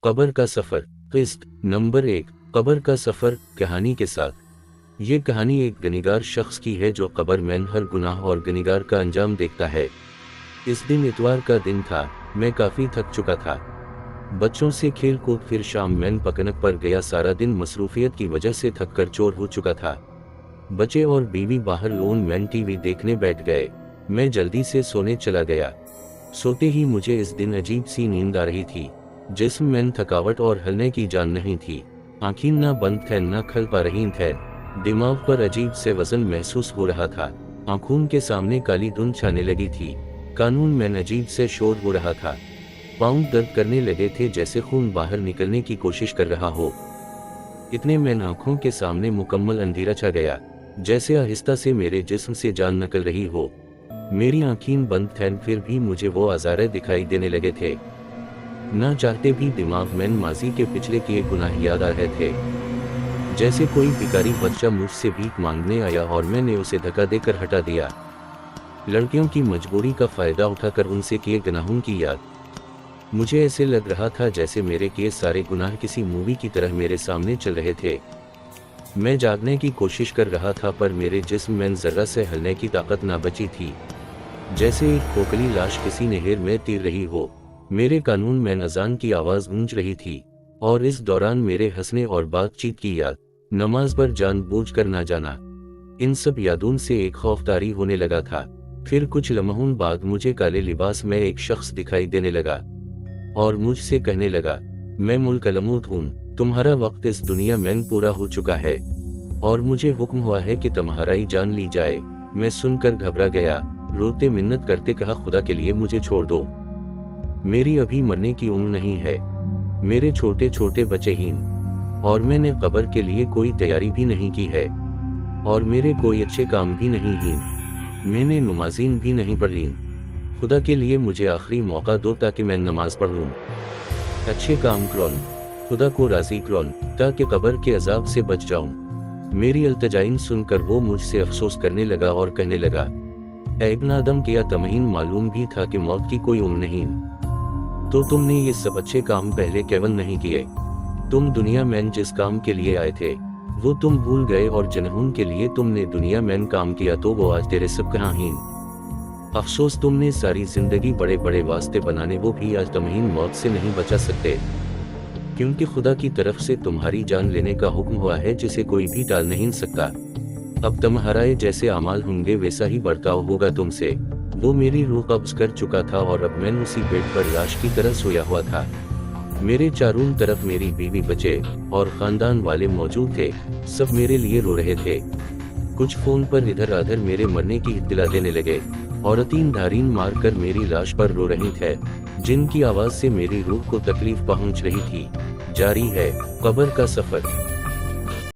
कब्र का सफर। किस्त नंबर 1, कब्र का सफर कहानी के साथ। ये कहानी एक गुनहगार शख्स की है जो कब्र में हर गुनाह और गुनहगार का अंजाम देखता है। इस दिन इतवार का दिन था। मैं काफी थक चुका था। बच्चों से खेल कूद फिर शाम में पकनक पर गया। सारा दिन मसरूफियत की वजह से थक कर चोर हो चुका था। बच्चे और बीवी बाहर लोन मैन टीवी देखने बैठ गए। मैं जल्दी से सोने चला गया। सोते ही मुझे इस दिन अजीब सी नींद आ रही थी। जिस्म में थकावट और हिलने की जान नहीं थी। आँखें ना बंद थे ना खुल पा रही थे। दिमाग पर अजीब से वजन महसूस हो रहा था। आँखों के सामने काली धुंध छाने लगी थी। कानून में अजीब से शोर हो रहा था। पाँव दर्द करने लगे थे जैसे खून बाहर निकलने की कोशिश कर रहा हो। इतने में आँखों के सामने मुकम्मल अंधेरा छा गया, जैसे आहिस्ता से मेरे जिस्म से जान निकल रही हो। मेरी आँखें बंद थीं फिर भी मुझे वो अज़ारे दिखाई देने लगे थे। ना चाहते भी दिमाग में माजी के पिछले किए गुनाह याद आ रहे थे। जैसे कोई भिखारी बच्चा मुझसे भीख मांगने आया और मैंने उसे धक्का देकर हटा दिया। लड़कियों की मजबूरी का फायदा उठाकर उनसे किए गुनाहों की याद। मुझे ऐसे लग रहा था जैसे मेरे किए सारे गुनाह किसी मूवी की तरह मेरे सामने चल रहे थे। मैं जागने की कोशिश कर रहा था पर मेरे जिस्म में जर्रा से हिलने की ताकत ना बची थी। जैसे एक खोखली लाश किसी नहर में तीर रही हो। मेरे कानून में अजान की आवाज गूंज रही थी और इस दौरान मेरे हंसने और बातचीत की याद, नमाज पर जानबूझकर ना जाना, इन सब यादों से एक खौफदारी होने लगा था। फिर कुछ लम्हों बाद मुझे काले लिबास में एक शख्स दिखाई देने लगा और मुझसे कहने लगा, मैं मुल्कलमूत हूँ, तुम्हारा वक्त इस दुनिया में पूरा हो चुका है और मुझे हुक्म हुआ है कि तुम्हारी जान ली जाए। मैं सुनकर घबरा गया। रोते मिन्नत करते कहा, खुदा के लिए मुझे छोड़ दो, मेरी अभी मरने की उम्र नहीं है। मेरे छोटे छोटे बच्चे हैं और मैंने कब्र के लिए कोई तैयारी भी नहीं की है और मेरे कोई अच्छे काम भी नहीं हैं। मैंने नमाज़ीन भी नहीं पढ़ी। खुदा के लिए मुझे आखिरी मौका दो ताकि मैं नमाज पढ़ूं, अच्छे काम करूं, खुदा को राज़ी करूं ताकि कब्र के अजाब से बच जाऊं। मेरी अल्तजाइन सुनकर वो मुझसे अफसोस करने लगा और कहने लगा, ऐ इब्न आदम, क्या तुम्हें मालूम भी था कि मौत की कोई उम्र नहीं? तो तुमने ये सब अच्छे काम पहले क्यों नहीं किए? तुम दुनिया में जिस काम के लिए आए थे वो तुम भूल गए और जिन्हों के लिए तुमने दुनिया में काम किया तो वो आज तेरे सब कहाँ हैं? अफसोस, तुमने सारी जिंदगी बड़े बड़े वास्ते बनाने वो भी आज तुम्हें मौत से नहीं बचा सकते, क्योंकि खुदा की तरफ से तुम्हारी जान लेने का हुक्म हुआ है जिसे कोई भी टाल नहीं सकता। अब तुम्हारे जैसे अमाल होंगे वैसा ही बर्ताव होगा तुमसे। वो मेरी रूह कब्ज कर चुका था और अब मैं उसी बेड पर लाश की तरह सोया हुआ था। मेरे चारों तरफ मेरी बीवी, बच्चे और खानदान वाले मौजूद थे। सब मेरे लिए रो रहे थे। कुछ फोन पर इधर उधर मेरे मरने की इत्तला देने लगे। औरतें धारीन मारकर मेरी लाश पर रो रही थे, जिनकी आवाज से मेरी रूह को तकलीफ पहुंच रही थी। जारी है कब्र का सफर।